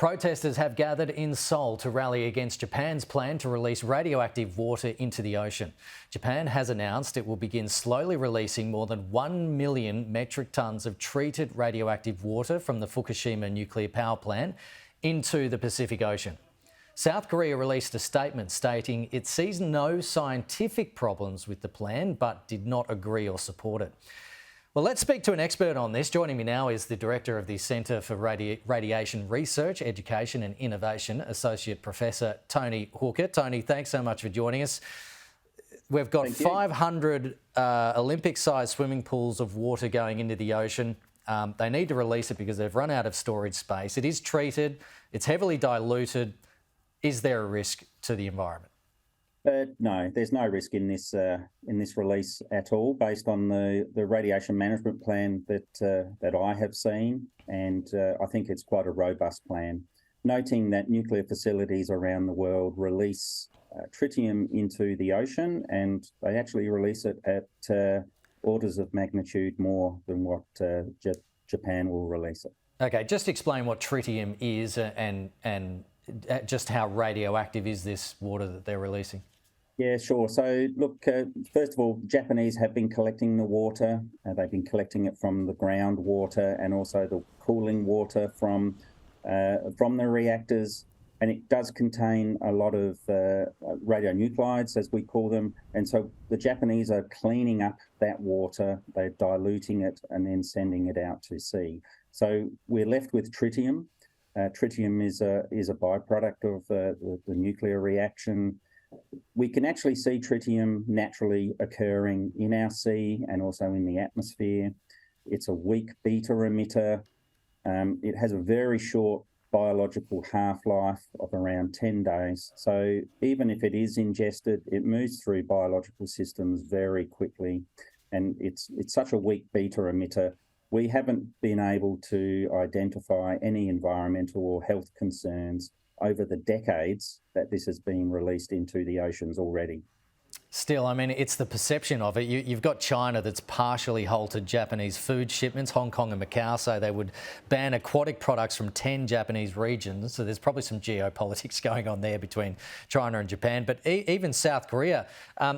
Protesters have gathered in Seoul to rally against Japan's plan to release radioactive water into the ocean. Japan has announced it will begin slowly releasing more than 1 million metric tonnes of treated radioactive water from the Fukushima nuclear power plant into the Pacific Ocean. South Korea released a statement stating it sees no scientific problems with the plan but did not agree or support it. Well, let's speak to an expert on this. Joining me now is the Director of the Centre for Radiation Research, Education and Innovation, Associate Professor Tony Hooker. Tony, thanks so much for joining us. We've got 500 Olympic-sized swimming pools of water going into the ocean. They need to release it because they've run out of storage space. It is treated, it's heavily diluted. Is there a risk to the environment? No, there's no risk in this release at all, based on the radiation management plan that I have seen, and I think it's quite a robust plan. Noting that nuclear facilities around the world release tritium into the ocean, and they actually release it at orders of magnitude more than what Japan will release it. Okay, just explain what tritium is and just how radioactive is this water that they're releasing? Yeah, sure. So, look, first of all, Japanese have been collecting the water. They've been collecting it from the groundwater and also the cooling water from the reactors. And it does contain a lot of radionuclides, as we call them. And so the Japanese are cleaning up that water, they're diluting it and then sending it out to sea. So we're left with tritium. Tritium is a byproduct of the nuclear reaction. We can actually see tritium naturally occurring in our sea and also in the atmosphere. It's a weak beta emitter. It has a very short biological half-life of around 10 days. So even if it is ingested, it moves through biological systems very quickly. And it's such a weak beta emitter. We haven't been able to identify any environmental or health concerns over the decades that this has been released into the oceans already. Still, I mean, it's the perception of it. You've got China that's partially halted Japanese food shipments. Hong Kong and Macau say they would ban aquatic products from 10 Japanese regions. So there's probably some geopolitics going on there between China and Japan. But even South Korea,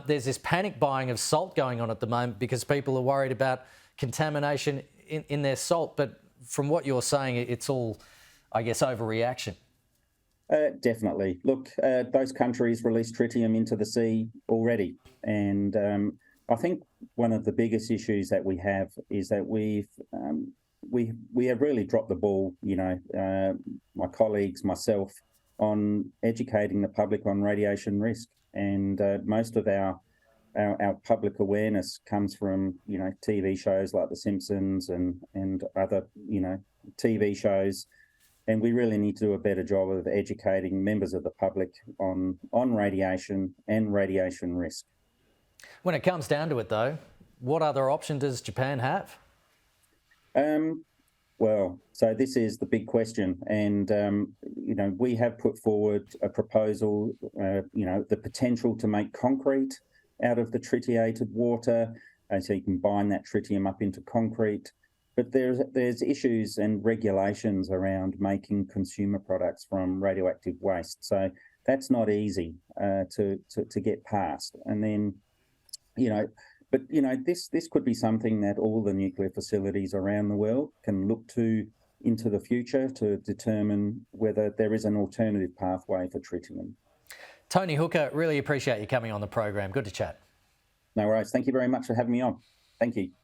there's this panic buying of salt going on at the moment because people are worried about contamination in their salt. But from what you're saying, it's all, I guess, overreaction. Definitely. Look, those countries release tritium into the sea already. And I think one of the biggest issues that we have is that we have really dropped the ball, my colleagues, myself, on educating the public on radiation risk. And most of our public awareness comes from, TV shows like The Simpsons and other, TV shows. And we really need to do a better job of educating members of the public on radiation and radiation risk. When it comes down to it, though, what other option does Japan have? Well, so this is the big question. And, we have put forward a proposal, the potential to make concrete out of the tritiated water. So you can bind that tritium up into concrete. But there's issues and regulations around making consumer products from radioactive waste. So that's not easy to get past. And then, this could be something that all the nuclear facilities around the world can look to into the future to determine whether there is an alternative pathway for tritium. Tony Hooker, really appreciate you coming on the program. Good to chat. No worries. Thank you very much for having me on. Thank you.